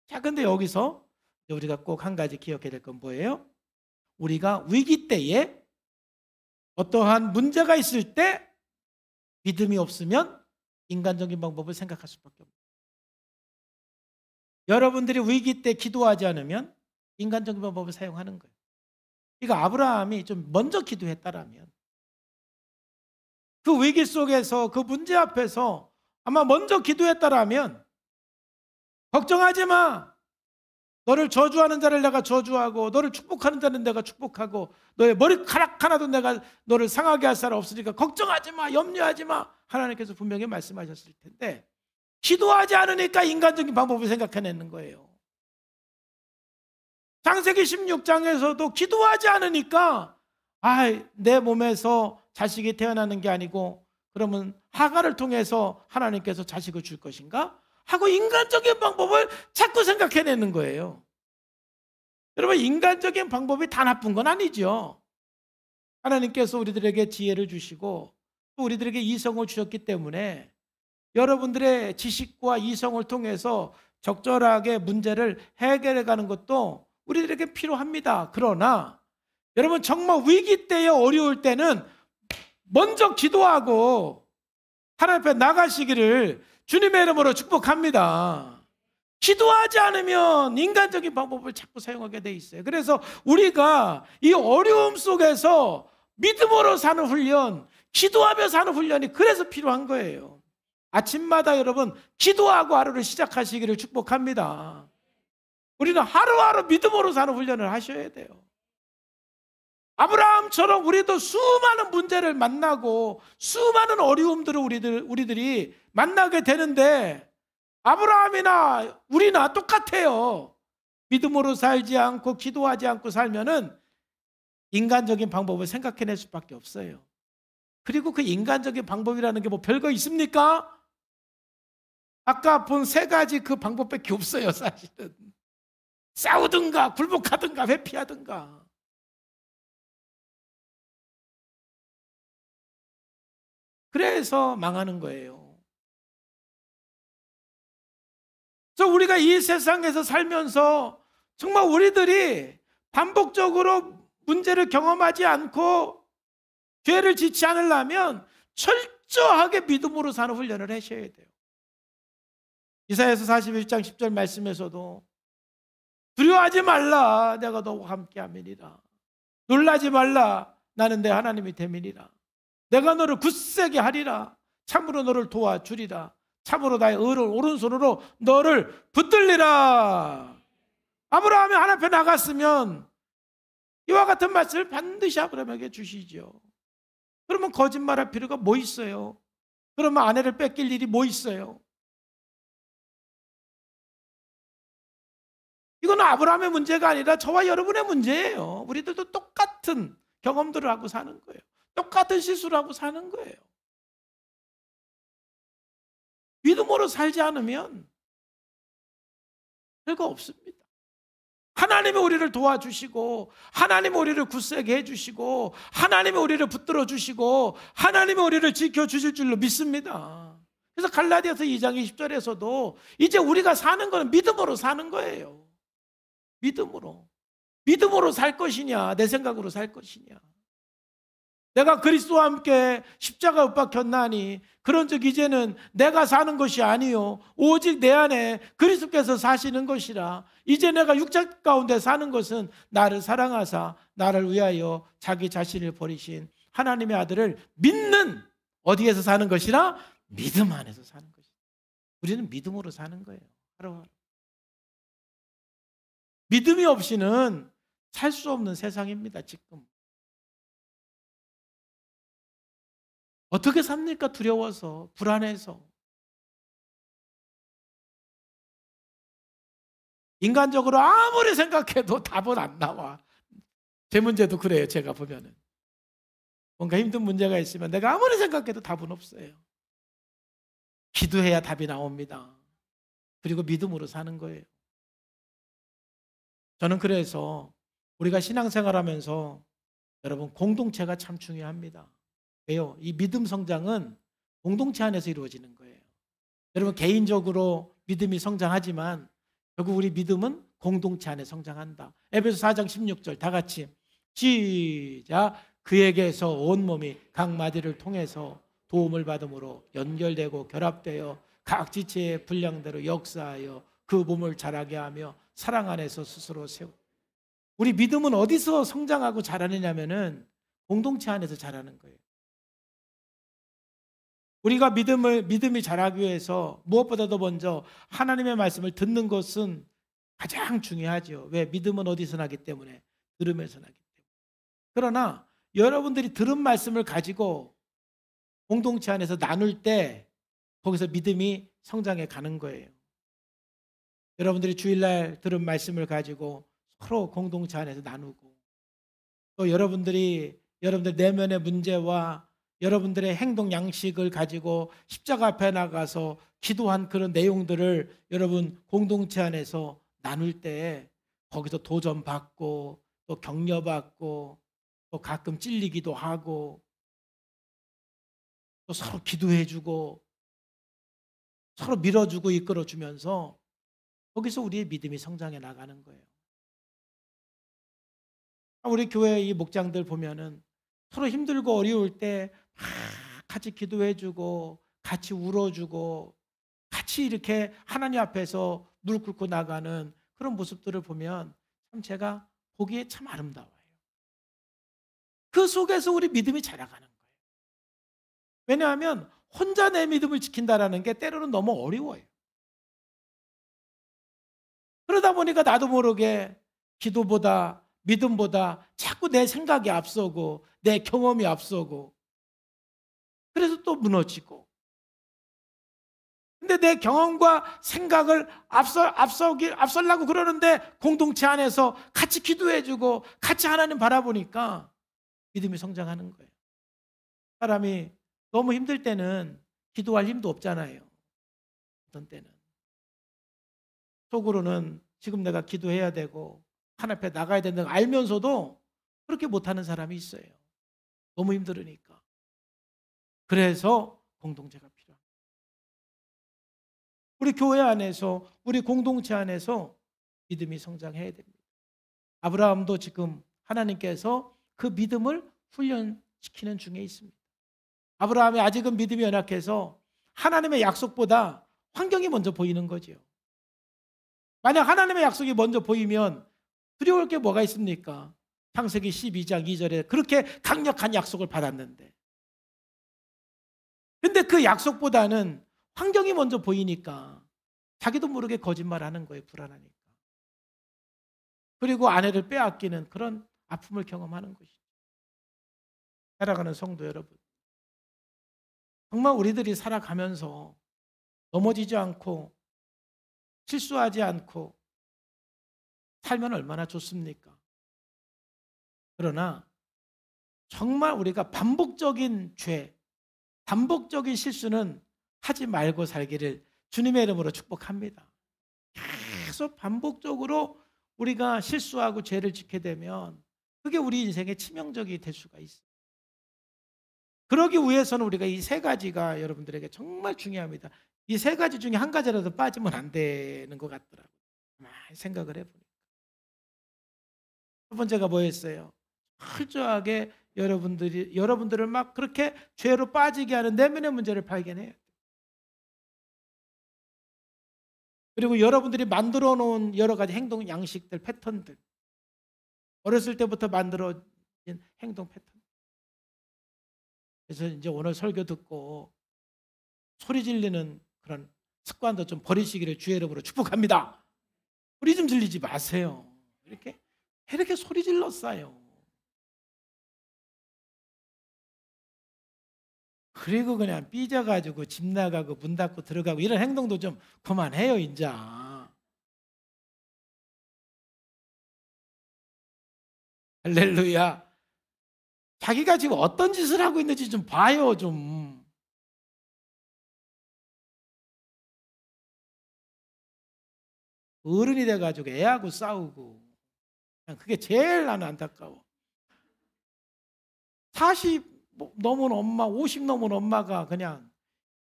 자, 근데 여기서 우리가 꼭 한 가지 기억해야 될 건 뭐예요? 우리가 위기 때에 어떠한 문제가 있을 때 믿음이 없으면 인간적인 방법을 생각할 수밖에 없습니다. 여러분들이 위기 때 기도하지 않으면 인간적인 방법을 사용하는 거예요. 그러니까 아브라함이 좀 먼저 기도했다라면 그 위기 속에서 그 문제 앞에서 아마 먼저 기도했다라면 걱정하지 마. 너를 저주하는 자를 내가 저주하고 너를 축복하는 자는 내가 축복하고 너의 머리카락 하나도 내가 너를 상하게 할 사람 없으니까 걱정하지 마. 염려하지 마. 하나님께서 분명히 말씀하셨을 텐데 기도하지 않으니까 인간적인 방법을 생각해내는 거예요. 창세기 16장에서도 기도하지 않으니까 내 몸에서 자식이 태어나는 게 아니고 그러면 하가를 통해서 하나님께서 자식을 줄 것인가? 하고 인간적인 방법을 자꾸 생각해내는 거예요. 여러분 인간적인 방법이 다 나쁜 건 아니죠. 하나님께서 우리들에게 지혜를 주시고 또 우리들에게 이성을 주셨기 때문에 여러분들의 지식과 이성을 통해서 적절하게 문제를 해결해 가는 것도 우리들에게 필요합니다. 그러나 여러분 정말 위기 때에 어려울 때는 먼저 기도하고 하나님 앞에 나가시기를 주님의 이름으로 축복합니다. 기도하지 않으면 인간적인 방법을 자꾸 사용하게 돼 있어요. 그래서 우리가 이 어려움 속에서 믿음으로 사는 훈련, 기도하며 사는 훈련이 그래서 필요한 거예요. 아침마다 여러분 기도하고 하루를 시작하시기를 축복합니다. 우리는 하루하루 믿음으로 사는 훈련을 하셔야 돼요. 아브라함처럼 우리도 수많은 문제를 만나고 수많은 어려움들을 우리들이 만나게 되는데 아브라함이나 우리나 똑같아요. 믿음으로 살지 않고 기도하지 않고 살면은 인간적인 방법을 생각해낼 수밖에 없어요. 그리고 그 인간적인 방법이라는 게 뭐 별거 있습니까? 아까 본 세 가지 그 방법밖에 없어요. 사실은 싸우든가 굴복하든가 회피하든가. 그래서 망하는 거예요. 그래서 우리가 이 세상에서 살면서 정말 우리들이 반복적으로 문제를 경험하지 않고 죄를 짓지 않으려면 철저하게 믿음으로 사는 훈련을 하셔야 돼요. 이사야서 41장 10절 말씀에서도 두려워하지 말라 내가 너와 함께 함이니라. 놀라지 말라. 나는 내 하나님이 됨이니라. 내가 너를 굳세게 하리라. 참으로 너를 도와주리라. 참으로 나의 오른손으로 너를 붙들리라. 아브라함이 하나님 앞에 나갔으면 이와 같은 말씀을 반드시 아브라함에게 주시죠. 그러면 거짓말할 필요가 뭐 있어요? 그러면 아내를 뺏길 일이 뭐 있어요? 이건 아브라함의 문제가 아니라 저와 여러분의 문제예요. 우리들도 똑같은 경험들을 하고 사는 거예요. 똑같은 실수를 하고 사는 거예요. 믿음으로 살지 않으면 별거 없습니다. 하나님이 우리를 도와주시고, 하나님이 우리를 굳세게 해주시고, 하나님이 우리를 붙들어 주시고, 하나님이 우리를 지켜주실 줄로 믿습니다. 그래서 갈라디아서 2장 20절에서도 이제 우리가 사는 거는 믿음으로 사는 거예요. 믿음으로 살 것이냐, 내 생각으로 살 것이냐. 내가 그리스도와 함께 십자가 못 박혔나니 그런즉 이제는 내가 사는 것이 아니요 오직 내 안에 그리스도께서 사시는 것이라. 이제 내가 육체 가운데 사는 것은 나를 사랑하사 나를 위하여 자기 자신을 버리신 하나님의 아들을 믿는, 어디에서 사는 것이라? 믿음 안에서 사는 것이다. 우리는 믿음으로 사는 거예요. 하루하루. 믿음이 없이는 살 수 없는 세상입니다. 지금 어떻게 삽니까? 두려워서, 불안해서. 인간적으로 아무리 생각해도 답은 안 나와. 제 문제도 그래요. 제가 보면은 뭔가 힘든 문제가 있으면 내가 아무리 생각해도 답은 없어요. 기도해야 답이 나옵니다. 그리고 믿음으로 사는 거예요. 저는 그래서 우리가 신앙생활하면서 여러분 공동체가 참 중요합니다. 왜요? 이 믿음 성장은 공동체 안에서 이루어지는 거예요. 여러분 개인적으로 믿음이 성장하지만 결국 우리 믿음은 공동체 안에 성장한다. 에베소 4장 16절 다 같이 시작. 그에게서 온몸이 각 마디를 통해서 도움을 받음으로 연결되고 결합되어 각 지체의 분량대로 역사하여 그 몸을 자라게 하며 사랑 안에서 스스로 세우. 우리 믿음은 어디서 성장하고 자라느냐면은 공동체 안에서 자라는 거예요. 우리가 믿음이 자라기 위해서 무엇보다도 먼저 하나님의 말씀을 듣는 것은 가장 중요하죠. 왜? 믿음은 어디서 나기 때문에? 들음에서 나기 때문에. 그러나 여러분들이 들은 말씀을 가지고 공동체 안에서 나눌 때 거기서 믿음이 성장해 가는 거예요. 여러분들이 주일날 들은 말씀을 가지고 서로 공동체 안에서 나누고, 또 여러분들 내면의 문제와 여러분들의 행동 양식을 가지고 십자가 앞에 나가서 기도한 그런 내용들을 여러분 공동체 안에서 나눌 때 거기서 도전받고 또 격려받고 또 가끔 찔리기도 하고 또 서로 기도해주고 서로 밀어주고 이끌어주면서 거기서 우리의 믿음이 성장해 나가는 거예요. 우리 교회 이 목장들 보면은 서로 힘들고 어려울 때 같이 기도해주고 같이 울어주고 같이 이렇게 하나님 앞에서 무릎 꿇고 나가는 그런 모습들을 보면 참 제가 보기에 참 아름다워요. 그 속에서 우리 믿음이 자라가는 거예요. 왜냐하면 혼자 내 믿음을 지킨다는 게 때로는 너무 어려워요. 그러다 보니까 나도 모르게 기도보다 믿음보다 자꾸 내 생각이 앞서고 내 경험이 앞서고 그래서 또 무너지고. 근데 내 경험과 생각을 앞서려고 그러는데 공동체 안에서 같이 기도해주고 같이 하나님 바라보니까 믿음이 성장하는 거예요. 사람이 너무 힘들 때는 기도할 힘도 없잖아요. 어떤 때는 속으로는 지금 내가 기도해야 되고 하나님 앞에 나가야 된다고 알면서도 그렇게 못하는 사람이 있어요. 너무 힘들으니까. 그래서 공동체가 필요합니다. 우리 교회 안에서, 우리 공동체 안에서 믿음이 성장해야 됩니다. 아브라함도 지금 하나님께서 그 믿음을 훈련시키는 중에 있습니다. 아브라함이 아직은 믿음이 연약해서 하나님의 약속보다 환경이 먼저 보이는 거죠. 만약 하나님의 약속이 먼저 보이면 두려울 게 뭐가 있습니까? 창세기 12장 2절에 그렇게 강력한 약속을 받았는데, 근데 그 약속보다는 환경이 먼저 보이니까 자기도 모르게 거짓말하는 거예요. 불안하니까. 그리고 아내를 빼앗기는 그런 아픔을 경험하는 것이죠. 살아가는 성도 여러분, 정말 우리들이 살아가면서 넘어지지 않고 실수하지 않고 살면 얼마나 좋습니까? 그러나 정말 우리가 반복적인 죄, 반복적인 실수는 하지 말고 살기를 주님의 이름으로 축복합니다. 계속 반복적으로 우리가 실수하고 죄를 짓게 되면 그게 우리 인생의 치명적이 될 수가 있어요. 그러기 위해서는 우리가 이 세 가지가 여러분들에게 정말 중요합니다. 이 세 가지 중에 한 가지라도 빠지면 안 되는 것 같더라고요. 많이 생각을 해보니까. 첫 번째가 뭐였어요? 철저하게 여러분들을 막 그렇게 죄로 빠지게 하는 내면의 문제를 발견해야 돼요. 그리고 여러분들이 만들어 놓은 여러 가지 행동 양식들, 패턴들, 어렸을 때부터 만들어진 행동 패턴. 그래서 이제 오늘 설교 듣고 소리 질리는 그런 습관도 좀 버리시기를 주의 이름으로 축복합니다. 소리 좀 질리지 마세요. 이렇게 소리 질렀어요. 그리고 그냥 삐져가지고 집 나가고 문 닫고 들어가고 이런 행동도 좀 그만해요, 이제. 할렐루야. 자기가 지금 어떤 짓을 하고 있는지 좀 봐요, 좀. 어른이 돼가지고 애하고 싸우고. 그냥 그게 제일 나는 안타까워. 40 넘은 엄마, 50 넘은 엄마가 그냥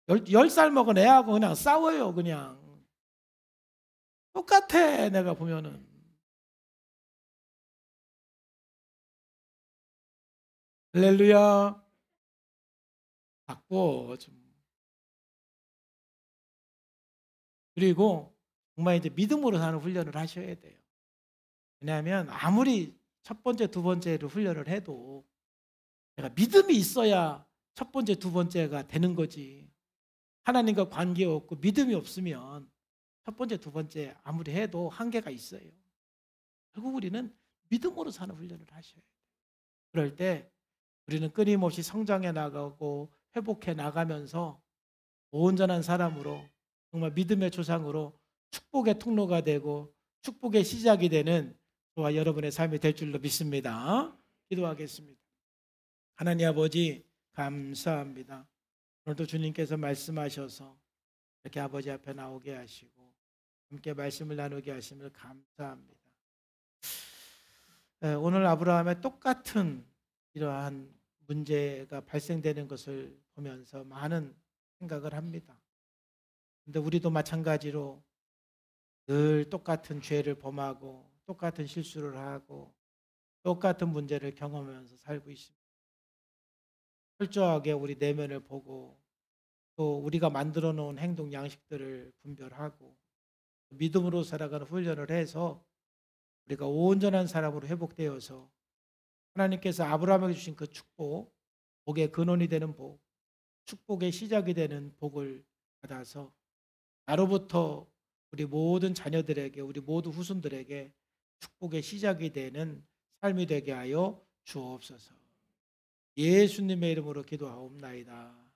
10살 먹은 애하고 그냥 싸워요, 그냥. 똑같아, 내가 보면은. 할렐루야. 바꿔, 좀. 그리고 정말 이제 믿음으로 사는 훈련을 하셔야 돼요. 왜냐하면 아무리 첫 번째, 두 번째를 훈련을 해도 내가 믿음이 있어야 첫 번째, 두 번째가 되는 거지. 하나님과 관계 없고 믿음이 없으면 첫 번째, 두 번째 아무리 해도 한계가 있어요. 결국 우리는 믿음으로 사는 훈련을 하셔야 돼요. 그럴 때 우리는 끊임없이 성장해 나가고 회복해 나가면서 온전한 사람으로, 정말 믿음의 조상으로 축복의 통로가 되고 축복의 시작이 되는 저와 여러분의 삶이 될 줄로 믿습니다. 기도하겠습니다. 하나님 아버지, 감사합니다. 오늘도 주님께서 말씀하셔서 이렇게 아버지 앞에 나오게 하시고 함께 말씀을 나누게 하심을 감사합니다. 오늘 아브라함의 똑같은 이러한 문제가 발생되는 것을 보면서 많은 생각을 합니다. 그런데 우리도 마찬가지로 늘 똑같은 죄를 범하고 똑같은 실수를 하고 똑같은 문제를 경험하면서 살고 있습니다. 철저하게 우리 내면을 보고 또 우리가 만들어 놓은 행동 양식들을 분별하고 믿음으로 살아가는 훈련을 해서 우리가 온전한 사람으로 회복되어서 하나님께서 아브라함에게 주신 그 축복, 복의 근원이 되는 복, 축복의 시작이 되는 복을 받아서 나로부터 우리 모든 자녀들에게, 우리 모두 후손들에게 축복의 시작이 되는 삶이 되게 하여 주옵소서. 예수님의 이름으로 기도하옵나이다.